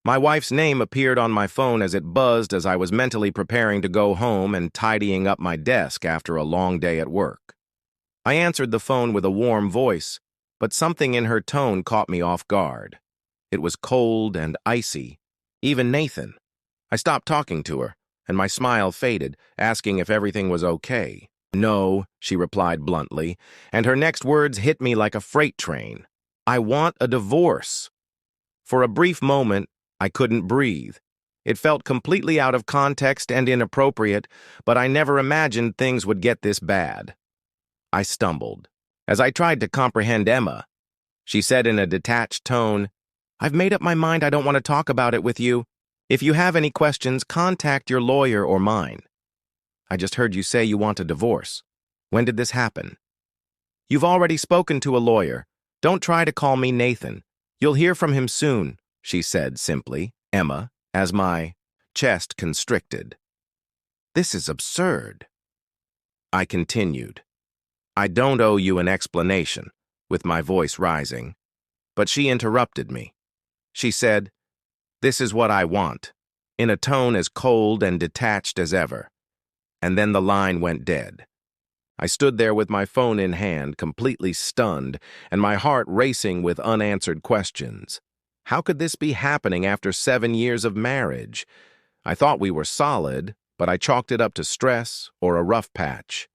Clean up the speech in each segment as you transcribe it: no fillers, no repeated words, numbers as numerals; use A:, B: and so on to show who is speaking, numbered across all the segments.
A: My wife's name appeared on my phone as it buzzed as I was mentally preparing to go home and tidying up my desk after a long day at work. I answered the phone with a warm voice, but something in her tone caught me off guard. It was cold and icy, even Nathan. I stopped talking to her, and my smile faded, asking if everything was okay. "No," she replied bluntly, and her next words hit me like a freight train. "I want a divorce." For a brief moment, I couldn't breathe. It felt completely out of context and inappropriate, but I never imagined things would get this bad. I stumbled. As I tried to comprehend Emma, she said in a detached tone, "I've made up my mind I don't want to talk about it with you. If you have any questions, contact your lawyer or mine." "I just heard you say you want a divorce. When did this happen?" "You've already spoken to a lawyer. Don't try to call me Nathan. You'll hear from him soon," she said simply, Emma, as my chest constricted. "This is absurd." I continued. "I don't owe you an explanation," with my voice rising. But she interrupted me. She said, "This is what I want," in a tone as cold and detached as ever. And then the line went dead. I stood there with my phone in hand, completely stunned, and my heart racing with unanswered questions. How could this be happening after 7 years of marriage? I thought we were solid, but I chalked it up to stress or a rough patch.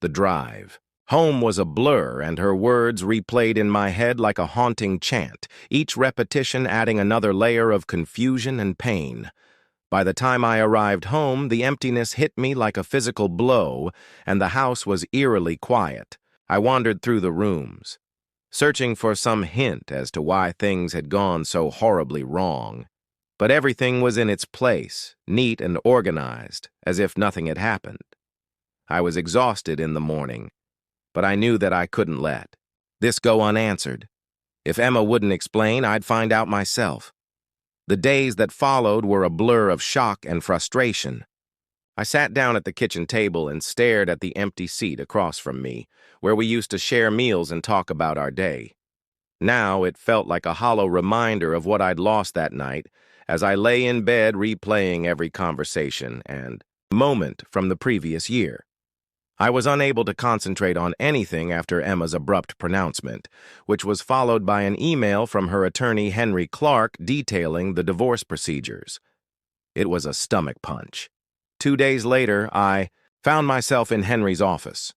A: The drive. Home was a blur, and her words replayed in my head like a haunting chant, each repetition adding another layer of confusion and pain. By the time I arrived home, the emptiness hit me like a physical blow, and the house was eerily quiet. I wandered through the rooms, searching for some hint as to why things had gone so horribly wrong. But everything was in its place, neat and organized, as if nothing had happened. I was exhausted in the morning, but I knew that I couldn't let this go unanswered. If Emma wouldn't explain, I'd find out myself. The days that followed were a blur of shock and frustration. I sat down at the kitchen table and stared at the empty seat across from me, where we used to share meals and talk about our day. Now it felt like a hollow reminder of what I'd lost that night as I lay in bed replaying every conversation and moment from the previous year. I was unable to concentrate on anything after Emma's abrupt pronouncement, which was followed by an email from her attorney Henry Clark detailing the divorce procedures. It was a stomach punch. 2 days later, I found myself in Henry's office.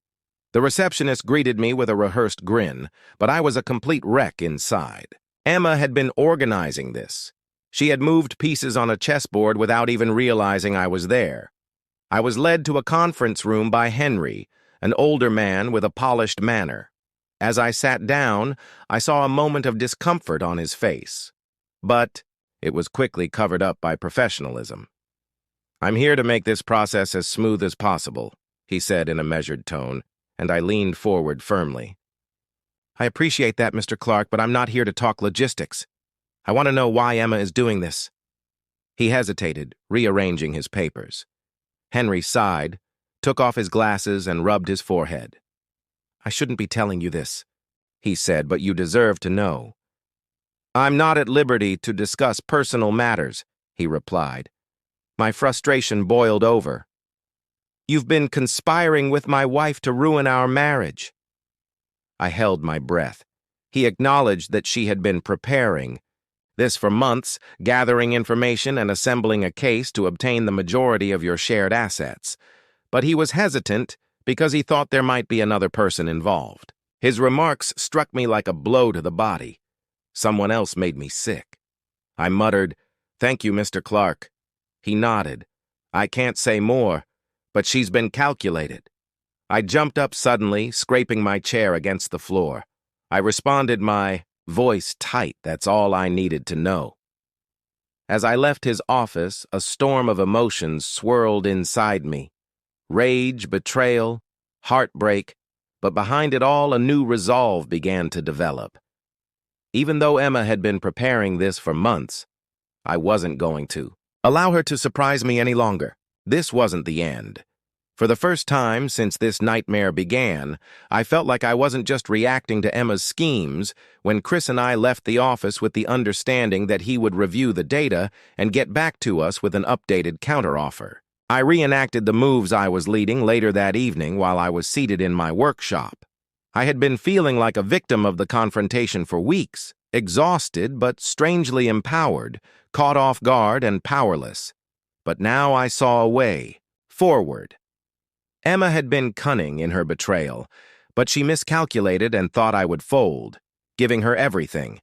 A: The receptionist greeted me with a rehearsed grin, but I was a complete wreck inside. Emma had been organizing this. She had moved pieces on a chessboard without even realizing I was there. I was led to a conference room by Henry, an older man with a polished manner. As I sat down, I saw a moment of discomfort on his face, but it was quickly covered up by professionalism. "I'm here to make this process as smooth as possible," he said in a measured tone, and I leaned forward firmly. "I appreciate that, Mr. Clark, but I'm not here to talk logistics. I want to know why Emma is doing this." He hesitated, rearranging his papers. Henry sighed, took off his glasses, and rubbed his forehead. "I shouldn't be telling you this," he said, "but you deserve to know." "I'm not at liberty to discuss personal matters," he replied. My frustration boiled over. "You've been conspiring with my wife to ruin our marriage." I held my breath. He acknowledged that she had been preparing this for months, gathering information and assembling a case to obtain the majority of your shared assets. But he was hesitant because he thought there might be another person involved. His remarks struck me like a blow to the body. Someone else made me sick. I muttered, "Thank you, Mr. Clark." He nodded. "I can't say more, but she's been calculated." I jumped up suddenly, scraping my chair against the floor. I responded, my voice tight. That's all I needed to know. As I left his office, a storm of emotions swirled inside me. Rage, betrayal, heartbreak, but behind it all, a new resolve began to develop. Even though Emma had been preparing this for months, I wasn't going to allow her to surprise me any longer. This wasn't the end. For the first time since this nightmare began, I felt like I wasn't just reacting to Emma's schemes when Chris and I left the office with the understanding that he would review the data and get back to us with an updated counteroffer. I reenacted the moves I was leading later that evening while I was seated in my workshop. I had been feeling like a victim of the confrontation for weeks, exhausted but strangely empowered, caught off guard and powerless. But now I saw a way forward. Emma had been cunning in her betrayal, but she miscalculated and thought I would fold, giving her everything.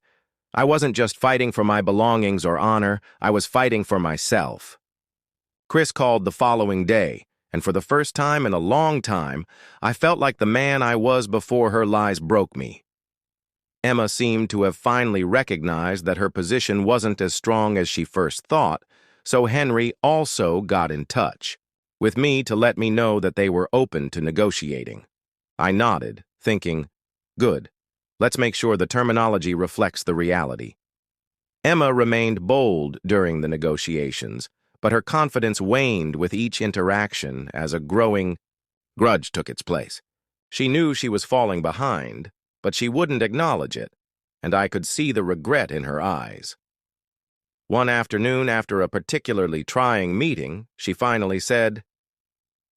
A: I wasn't just fighting for my belongings or honor, I was fighting for myself. Chris called the following day, and for the first time in a long time, I felt like the man I was before her lies broke me. Emma seemed to have finally recognized that her position wasn't as strong as she first thought, so Henry also got in touch with me to let me know that they were open to negotiating. I nodded, thinking, good, let's make sure the terminology reflects the reality. Emma remained bold during the negotiations, but her confidence waned with each interaction as a growing grudge took its place. She knew she was falling behind, but she wouldn't acknowledge it, and I could see the regret in her eyes. One afternoon, after a particularly trying meeting, she finally said,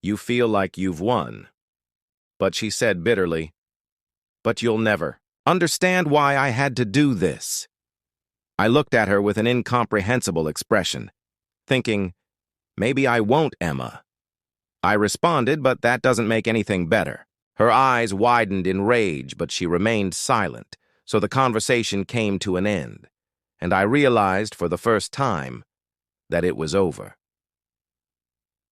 A: "You feel like you've won." But she said bitterly, "But you'll never understand why I had to do this." I looked at her with an incomprehensible expression, thinking, maybe I won't, Emma. I responded, but that doesn't make anything better. Her eyes widened in rage, but she remained silent, so the conversation came to an end, and I realized for the first time that it was over.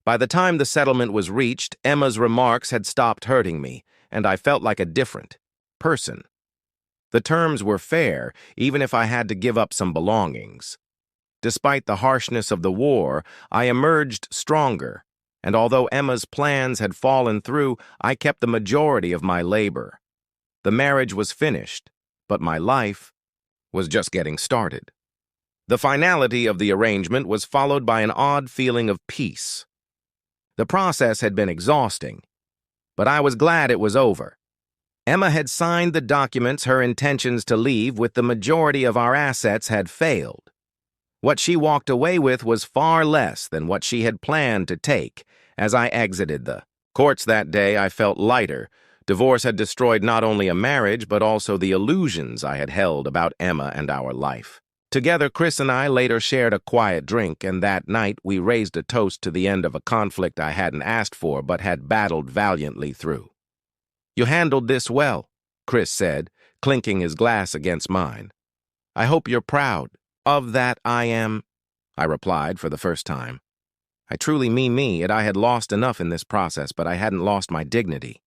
A: By the time the settlement was reached, Emma's remarks had stopped hurting me, and I felt like a different person. The terms were fair, even if I had to give up some belongings. Despite the harshness of the war, I emerged stronger, and although Emma's plans had fallen through, I kept the majority of my labor. The marriage was finished, but my life was just getting started. The finality of the arrangement was followed by an odd feeling of peace. The process had been exhausting, but I was glad it was over. Emma had signed the documents her intentions to leave with the majority of our assets had failed. What she walked away with was far less than what she had planned to take. As I exited the courts that day, I felt lighter. Divorce had destroyed not only a marriage, but also the illusions I had held about Emma and our life. Together, Chris and I later shared a quiet drink, and that night we raised a toast to the end of a conflict I hadn't asked for but had battled valiantly through. "You handled this well," Chris said, clinking his glass against mine. "I hope you're proud." "Of that I am," I replied for the first time. I truly mean me, and I had lost enough in this process, but I hadn't lost my dignity.